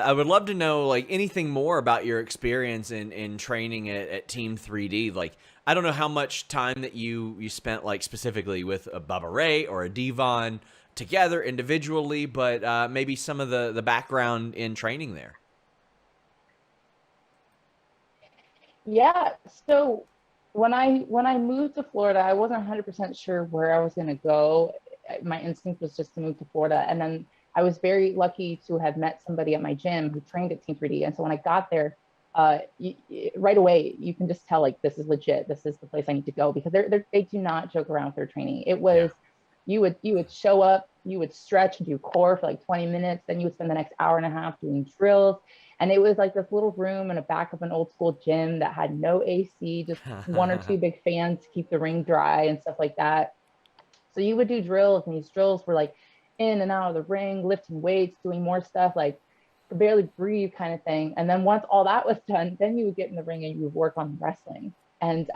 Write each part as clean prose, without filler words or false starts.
I would love to know like anything more about your experience in training at Team 3D. Like, I don't know how much time that you spent like specifically with a Bubba Ray or a Devon together individually, but maybe some of the background in training there. Yeah. So when I moved to Florida, I wasn't 100% sure where I was going to go. My instinct was just to move to Florida, and then I was very lucky to have met somebody at my gym who trained at Team 3D. And so when I got there, right away you can just tell like this is legit. This is the place I need to go because they do not joke around with their training. It Yeah. was you would show up, you would stretch and do core for like 20 minutes, then you would spend the next hour and a half doing drills. And it was like this little room in the back of an old school gym that had no AC, just one or two big fans to keep the ring dry and stuff like that. So you would do drills, and these drills were like in and out of the ring, lifting weights, doing more stuff, like could barely breathe kind of thing. And then once all that was done, then you would get in the ring and you would work on wrestling. And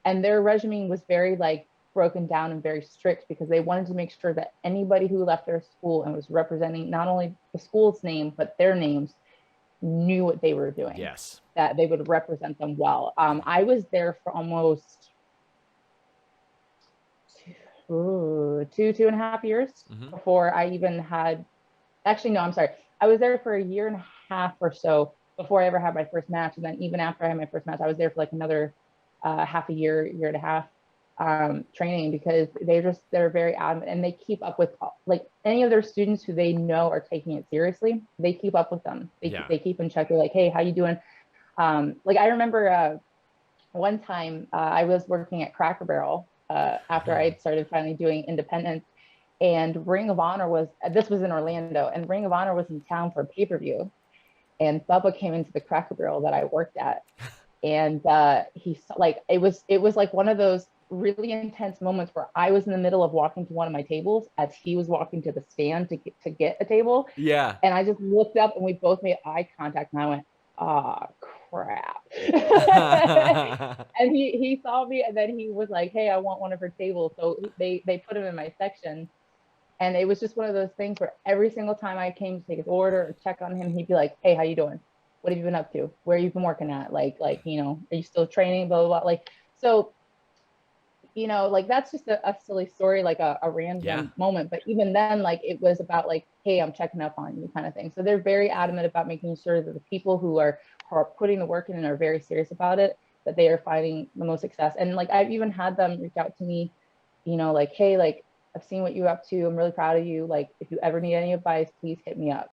their regimen was very like broken down and very strict because they wanted to make sure that anybody who left their school and was representing not only the school's name but their names knew what they were doing, Yes. that they would represent them well. I was there for almost 2.5 years Mm-hmm. before I even had. Actually, no, I'm sorry. I was there for a year and a half or so before I ever had my first match, and then even after I had my first match, I was there for like another half a year, year and a half, training because they're very adamant and they keep up with like any of their students who they know are taking it seriously. They keep up with them. Yeah. They keep in check. They're like, hey, how you doing? Like I remember one time I was working at Cracker Barrel after I started finally doing independence, and Ring of Honor was, this was in Orlando, and Ring of Honor was in town for a pay-per-view, and Bubba came into the Cracker Barrel that I worked at, and he like it was like one of those really intense moments where I was in the middle of walking to one of my tables as he was walking to the stand to get a table, Yeah. and I just looked up and we both made eye contact, and I went, ah, crap. And he saw me, and then he was like, hey, I want one of her tables. So they put him in my section, and it was just one of those things where every single time I came to take his order or check on him, he'd be like, hey, how you doing? What have you been up to? Where have you been working at? Like, are you still training? Blah, blah, blah. Like, so, like that's just a silly story, like a Yeah. random moment. But even then, like it was about like, hey, I'm checking up on you kind of thing. So they're very adamant about making sure that the people who are putting the work in and are very serious about it, that they are finding the most success. And like I've even had them reach out to me, like, hey, like I've seen what you're up to. I'm really proud of you. Like, if you ever need any advice, please hit me up.